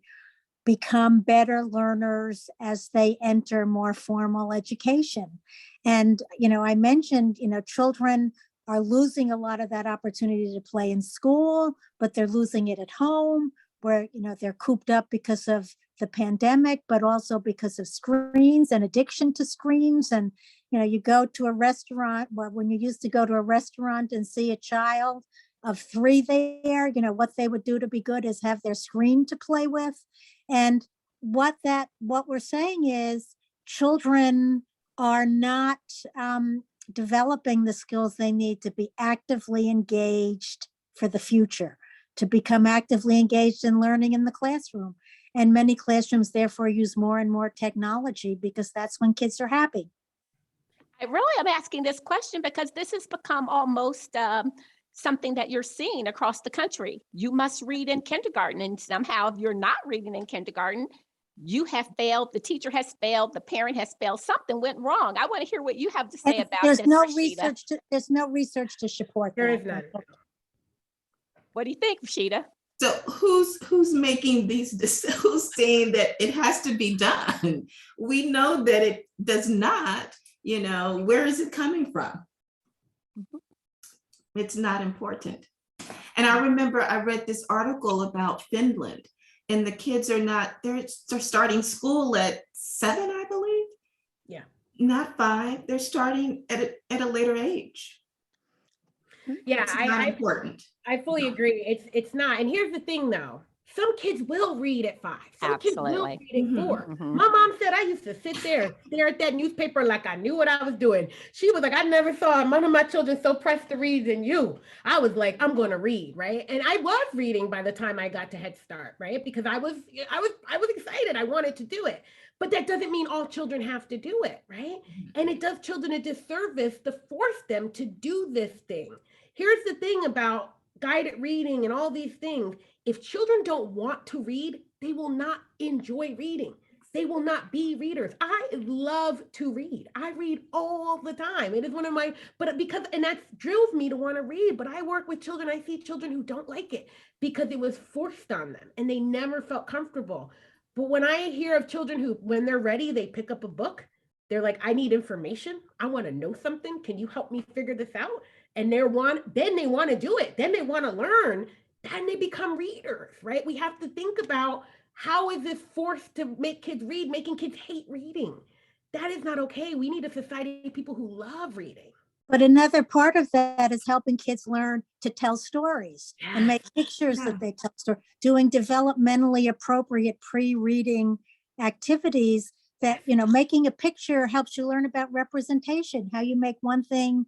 become better learners as they enter more formal education. And, I mentioned, children are losing a lot of that opportunity to play in school, but they're losing it at home where, they're cooped up because of the pandemic, but also because of screens and addiction to screens. And, you go to a restaurant, well, when you used to go to a restaurant and see a child of 3 there, what they would do to be good is have their screen to play with. And what we're saying is children are not developing the skills they need to be actively engaged for the future, to become actively engaged in learning in the classroom. And many classrooms therefore use more and more technology because that's when kids are happy. I really am asking this question because this has become almost something that you're seeing across the country. You must read in kindergarten, and somehow if you're not reading in kindergarten, you have failed, the teacher has failed, the parent has failed, something went wrong. I want to hear what you have to say about there's this, no Rahshita. there's no research to support There that. is none. What do you think, Rahshita? So who's making who's saying that it has to be done? We know that it does not, where is it coming from? It's not important. And I remember I read this article about Finland, and the kids they're starting school at 7, I believe. Yeah. Not 5. They're starting at a later age. Yeah, It's not important. I fully agree. It's not. And here's the thing though. Some kids will read at 5. Some kids will Absolutely. read at 4. Mhm. My mom said I used to sit there and stare at that newspaper like I knew what I was doing. She was like, I never saw one of my children so pressed to read than you. I was like, I'm going to read, right? And I was reading by the time I got to Head Start, right? Because I was excited. I wanted to do it. But that doesn't mean all children have to do it, right? And it does children a disservice to force them to do this thing. Here's the thing about guided reading and all these things. If children don't want to read, they will not enjoy reading. They will not be readers. I love to read. I read all the time. It is one of my, and that drills me to want to read, but I work with children. I see children who don't like it because it was forced on them and they never felt comfortable. But when I hear of children who, when they're ready, they pick up a book. They're like, I need information. I want to know something. Can you help me figure this out? And then they want to do it. Then they want to learn. Then they become readers, right? We have to think about how is this forced to make kids read, making kids hate reading? That is not okay. We need a society of people who love reading. But another part of that is helping kids learn to tell stories and make pictures that they tell stories, doing developmentally appropriate pre-reading activities that, making a picture helps you learn about representation, how you make one thing,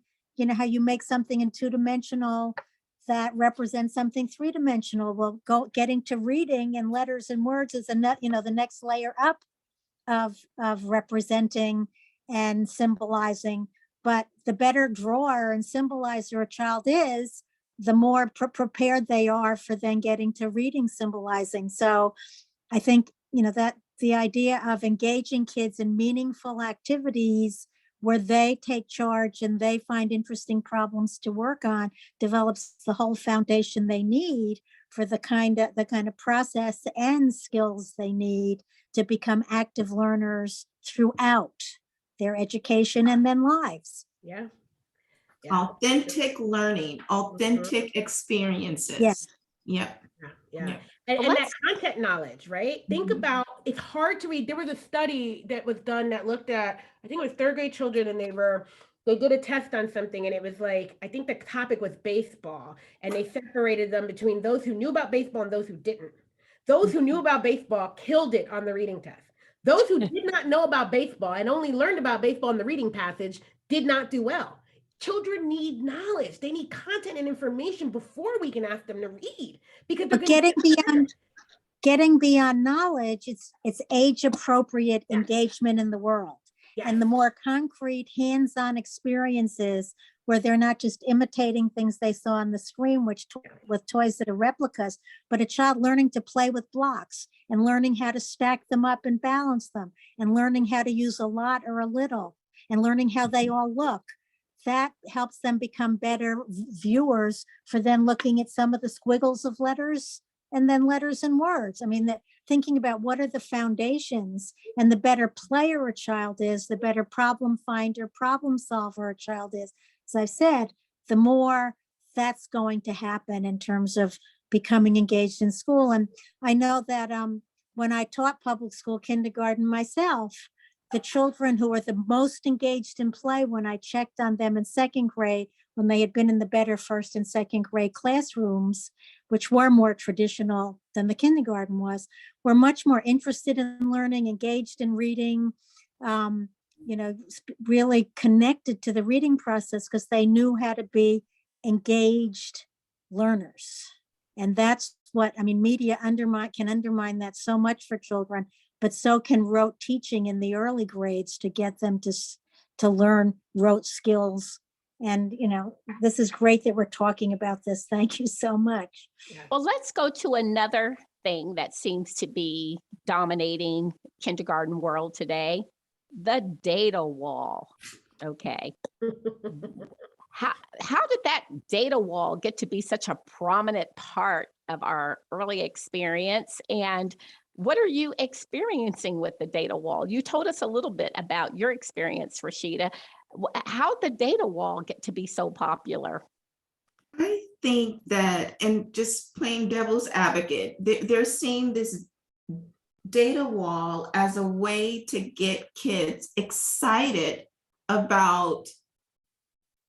how you make something in 2-dimensional that represent something three-dimensional. Well, getting to reading and letters and words is the next layer up of representing and symbolizing. But the better drawer and symbolizer a child is, the more prepared they are for then getting to reading symbolizing. So I think, that the idea of engaging kids in meaningful activities where they take charge and they find interesting problems to work on develops the whole foundation they need for the kind of process and skills they need to become active learners throughout their education and then lives. Yeah. Authentic learning, authentic experiences. Yes. Yep. Yeah. And that content knowledge, right? Think about, it's hard to read. There was a study that was done that looked at, I think it was third grade children, and they did a test on something, and it was like, I think the topic was baseball, and they separated them between those who knew about baseball and those who didn't. Those who knew about baseball killed it on the reading test. Those who did not know about baseball and only learned about baseball in the reading passage did not do well. Children need knowledge. They need content and information before we can ask them to read, because they're getting beyond knowledge, it's age appropriate engagement in the world. Yes. And the more concrete hands-on experiences where they're not just imitating things they saw on the screen, with toys that are replicas, but a child learning to play with blocks and learning how to stack them up and balance them and learning how to use a lot or a little and learning how they all look. That helps them become better viewers for then looking at some of the squiggles of letters and then letters and words. I mean, thinking about what are the foundations, and the better player a child is, the better problem finder, problem solver a child is. As I've said, the more that's going to happen in terms of becoming engaged in school. And I know that when I taught public school kindergarten myself, the children who were the most engaged in play, when I checked on them in second grade, when they had been in the better first and second grade classrooms, which were more traditional than the kindergarten was, were much more interested in learning, engaged in reading, really connected to the reading process because they knew how to be engaged learners. And that's what, media can undermine that so much for children, but so can rote teaching in the early grades to get them to learn rote skills. And, this is great that we're talking about this. Thank you so much. Well, let's go to another thing that seems to be dominating kindergarten world today, the data wall. Okay. How did that data wall get to be such a prominent part of our early experience? And what are you experiencing with the data wall? You told us a little bit about your experience, Rahshita. How'd the data wall get to be so popular? I think that, and just playing devil's advocate, they're seeing this data wall as a way to get kids excited about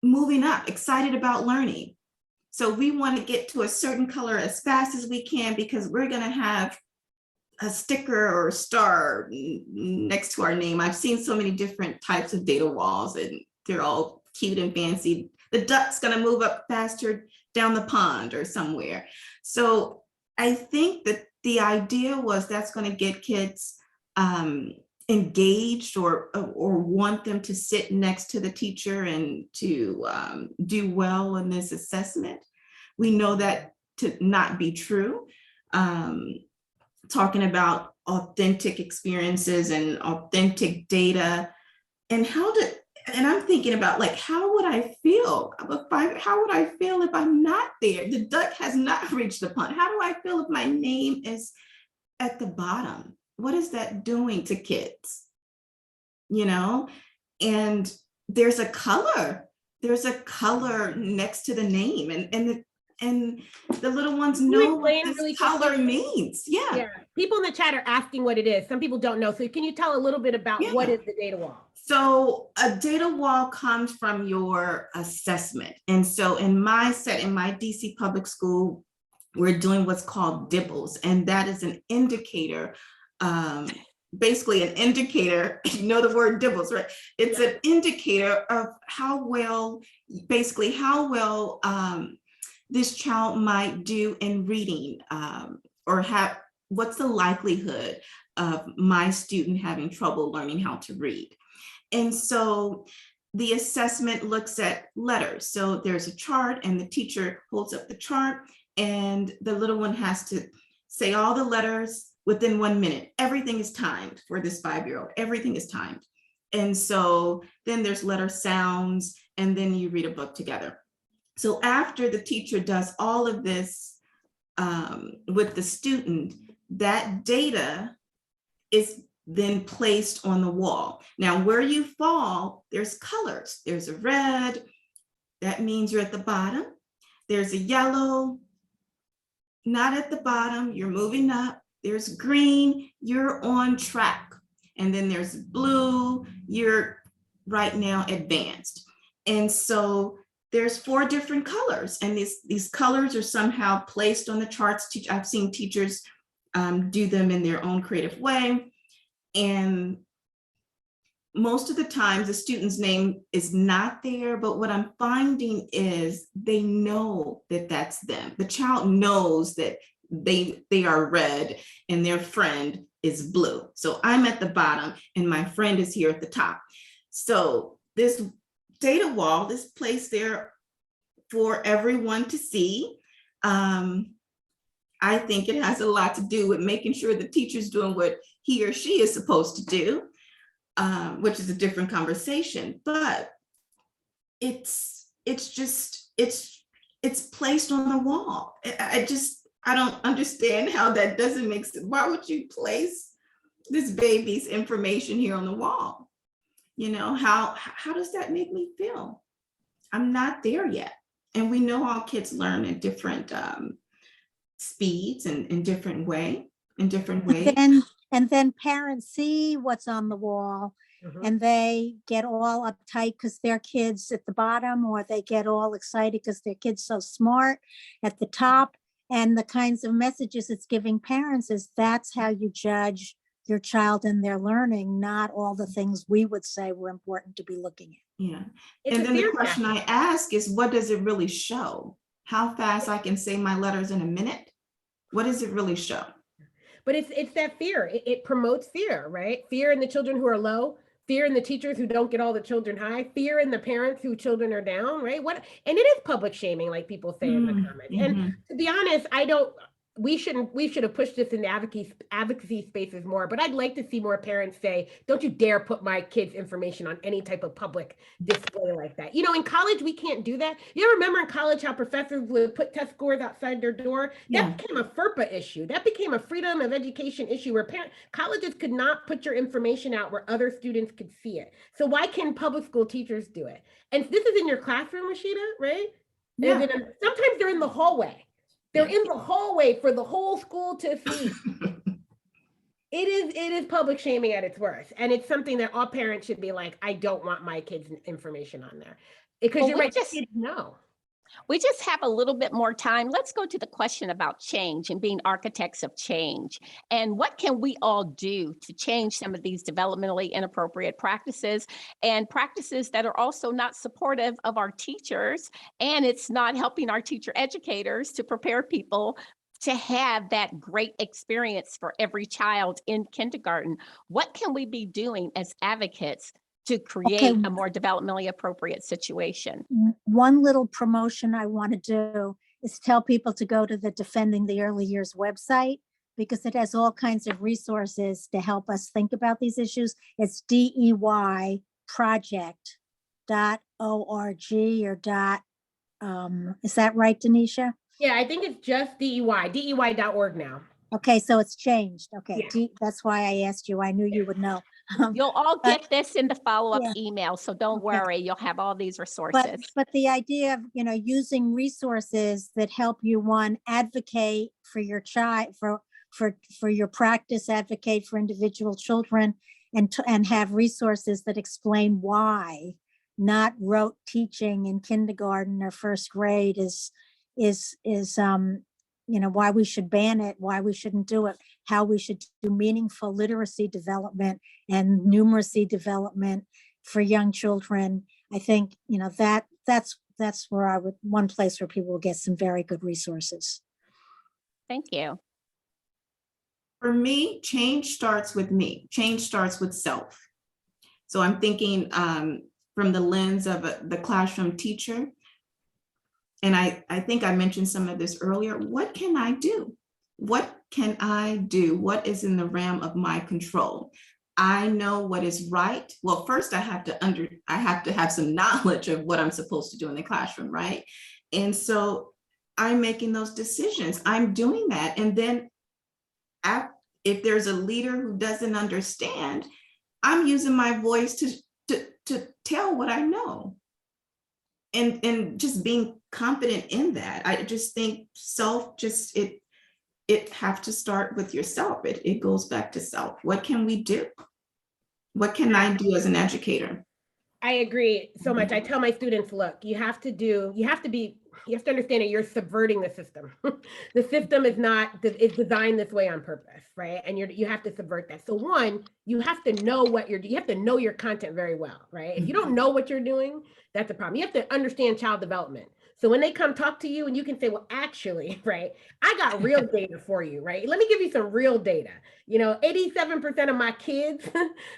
moving up, excited about learning. So we want to get to a certain color as fast as we can because we're going to have a sticker or a star next to our name. I've seen so many different types of data walls and they're all cute and fancy. The duck's going to move up faster down the pond or somewhere. So I think that the idea was that's going to get kids engaged or want them to sit next to the teacher and to do well in this assessment. We know that to not be true. Talking about authentic experiences and authentic data, and I'm thinking about how would I feel if I'm not there? The duck has not reached the pond. How do I feel if my name is at the bottom? What is that doing to kids? And there's a color next to the name, and the little ones know what this color means. Yeah. People in the chat are asking what it is. Some people don't know. So can you tell a little bit about what is the data wall? So a data wall comes from your assessment. And so in my DC public school, we're doing what's called DIBELS, and that is an indicator, basically an indicator, the word DIBELS, right? It's an indicator of how well this child might do in reading, or what's the likelihood of my student having trouble learning how to read. And so the assessment looks at letters. So there's a chart and the teacher holds up the chart and the little one has to say all the letters within 1 minute. Everything is timed for this 5-year-old. Everything is timed. And so then there's letter sounds, and then you read a book together. So after the teacher does all of this with the student, that data is then placed on the wall. Now, where you fall, there's colors. There's a red, that means you're at the bottom. There's a yellow, not at the bottom, you're moving up. There's green, you're on track. And then there's blue, you're right now advanced. And so there's 4 different colors, and these colors are somehow placed on the charts. I've seen teachers do them in their own creative way. And most of the times the student's name is not there, but what I'm finding is they know that that's them. The child knows that they are red and their friend is blue. So I'm at the bottom and my friend is here at the top. So this data wall is placed there for everyone to see. I think it has a lot to do with making sure the teacher's doing what he or she is supposed to do, which is a different conversation, but it's placed on the wall. I don't understand how that doesn't make sense. Why would you place this baby's information here on the wall? You know, how does that make me feel? I'm not there yet. And we know all kids learn at different speeds and in different ways. And then parents see what's on the wall, and they get all uptight because their kid's at the bottom, or they get all excited because their kid's so smart at the top. And the kinds of messages it's giving parents is that's how you judge your child and their learning, not all the things we would say were important to be looking at. Yeah. And then the question I ask is, what does it really show? How fast I can say my letters in a minute? What does it really show? But it's that fear. It promotes fear, right? Fear in the children who are low, fear in the teachers who don't get all the children high, fear in the parents whose children are down, right? And it is public shaming, like people say in the comments. And to be honest, we should have pushed this in the advocacy spaces more, but I'd like to see more parents say, don't you dare put my kids' information on any type of public display like that. You know, in college, we can't do that. You ever remember in college how professors would put test scores outside their door? That became a FERPA issue. That became a freedom of education issue where colleges could not put your information out where other students could see it. So why can public school teachers do it? And this is in your classroom, Rahshita, right? Yeah. Sometimes they're in the hallway. They're in the hallway for the whole school to see. It is public shaming at its worst. And it's something that all parents should be like, I don't want my kids' information on there. Because you're right, kids know. We just have a little bit more time. Let's go to the question about change and being architects of change. And what can we all do to change some of these developmentally inappropriate practices and practices that are also not supportive of our teachers, and it's not helping our teacher educators to prepare people to have that great experience for every child in kindergarten? What can we be doing as advocates to create a more developmentally appropriate situation? One little promotion I want to do is tell people to go to the Defending the Early Years website, because it has all kinds of resources to help us think about these issues. It's DEYproject.org or is that right, Denisha? Yeah, I think it's just DEY.org now. Okay, so it's changed. Okay, yeah. That's why I asked you. I knew you would know. You'll all get this in the follow-up email, so don't worry. You'll have all these resources. But the idea of using resources that help you, one, advocate for your child, for your practice, advocate for individual children, and have resources that explain why not rote teaching in kindergarten or first grade is why we should ban it, why we shouldn't do it, how we should do meaningful literacy development and numeracy development for young children. I think, that's that's where one place where people will get some very good resources. Thank you. For me, change starts with me. Change starts with self. So I'm thinking from the lens of the classroom teacher. And I think I mentioned some of this earlier. What can I do? What can I do? What is in the realm of my control? I know what is right. Well, first I have to have some knowledge of what I'm supposed to do in the classroom, right? And so I'm making those decisions. I'm doing that. And then if there's a leader who doesn't understand, I'm using my voice to tell what I know. And just being confident in that. I just think self, it have to start with yourself. It goes back to self. What can we do? What can I do as an educator? I agree so much. I tell my students, look, you have to understand that you're subverting the system. The system is designed this way on purpose, right? And you have to subvert that. So one, you have to know you have to know your content very well, right? If you don't know what you're doing, that's a problem. You have to understand child development. So when they come talk to you and you can say, well, actually, right, I got real data for you, right? Let me give you some real data. 87% of my kids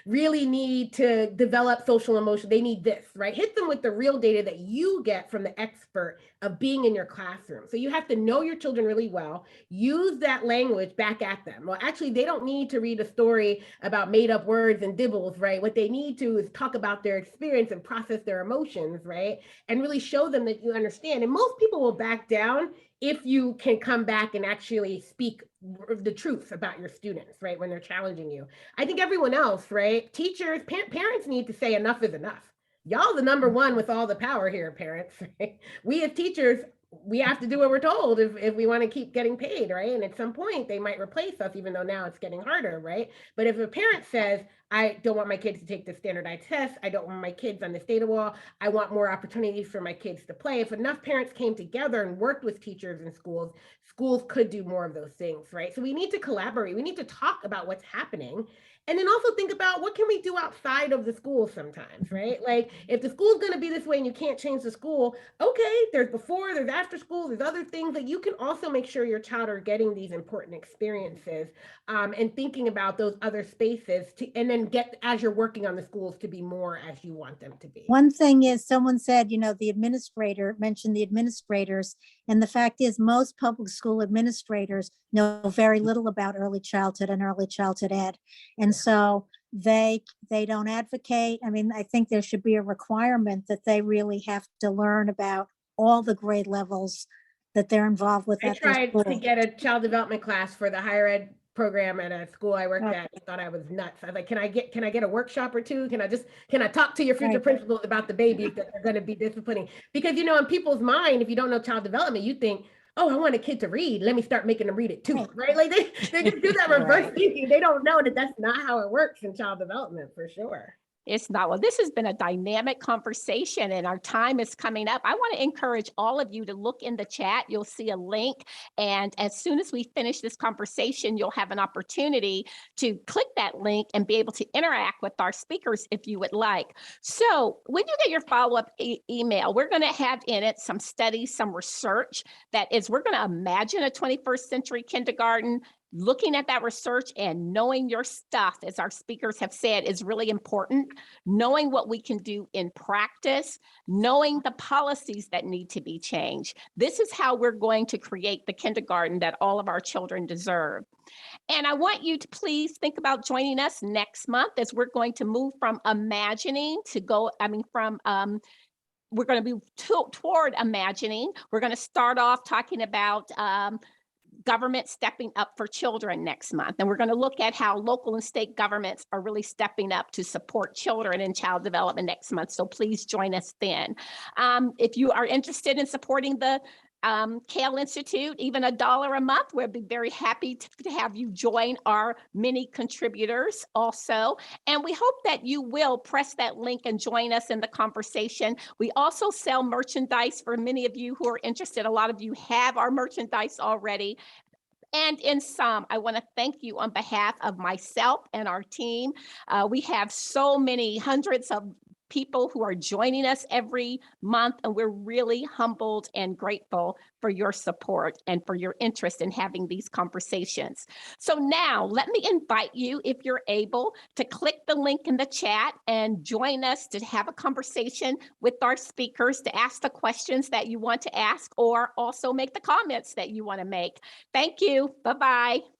really need to develop social emotion. They need this, right? Hit them with the real data that you get from the expert of being in your classroom. So you have to know your children really well, use that language back at them. Well, actually, they don't need to read a story about made up words and dibbles, right? What they need to is talk about their experience and process their emotions, right? And really show them that you understand. And most people will back down if you can come back and actually speak the truth about your students, right? When they're challenging you. I think everyone else, right? Teachers, parents need to say enough is enough. Y'all the number one with all the power here, parents. Right? We as teachers, we have to do what we're told if we want to keep getting paid, right? And at some point they might replace us, even though now it's getting harder, right? But if a parent says, I don't want my kids to take the standardized test, I don't want my kids on the data wall, I want more opportunities for my kids to play. If enough parents came together and worked with teachers in schools, schools could do more of those things, right? So we need to collaborate. We need to talk about what's happening. And then also think about what can we do outside of the school sometimes, right? Like if the school's going to be this way and you can't change the school, okay, there's before, there's after school, there's other things that you can also make sure your child are getting these important experiences and thinking about those other spaces and then get, as you're working on the schools, to be more as you want them to be. One thing is someone said, the administrator mentioned the administrators. And the fact is most public school administrators know very little about early childhood and early childhood ed. And so they don't advocate. I mean, I think there should be a requirement that they really have to learn about all the grade levels that they're involved with. I tried to get a child development class for the higher ed program at a school I worked at. I thought I was nuts. I was like, can I get a workshop or two? Can I talk to your future principals about the babies that are going to be disciplining? Because, in people's mind, if you don't know child development, you think, oh, I want a kid to read. Let me start making them read it too, right? Like they just do that reverse thinking. They don't know that that's not how it works in child development, for sure. It's not. Well, this has been a dynamic conversation and our time is coming up. I want to encourage all of you to look in the chat. You'll see a link. And as soon as we finish this conversation, you'll have an opportunity to click that link and be able to interact with our speakers if you would like. So when you get your follow-up email, we're going to have in it some studies, some research we're going to imagine a 21st century kindergarten. Looking at that research and knowing your stuff, as our speakers have said, is really important. Knowing what we can do in practice, knowing the policies that need to be changed. This is how we're going to create the kindergarten that all of our children deserve. And I want you to please think about joining us next month as we're going to move from imagining to we're going to be toward imagining. We're going to start off talking about government stepping up for children next month. And we're going to look at how local and state governments are really stepping up to support children in child development next month. So please join us then. If you are interested in supporting the CAYL Institute, even $1 a month, we'll be very happy to have you join our many contributors also. And we hope that you will press that link and join us in the conversation. We also sell merchandise for many of you who are interested. A lot of you have our merchandise already. And in sum, I want to thank you on behalf of myself and our team. We have so many hundreds of people who are joining us every month, and we're really humbled and grateful for your support and for your interest in having these conversations. So now let me invite you, if you're able, to click the link in the chat and join us to have a conversation with our speakers, to ask the questions that you want to ask, or also make the comments that you want to make. Thank you. Bye-bye.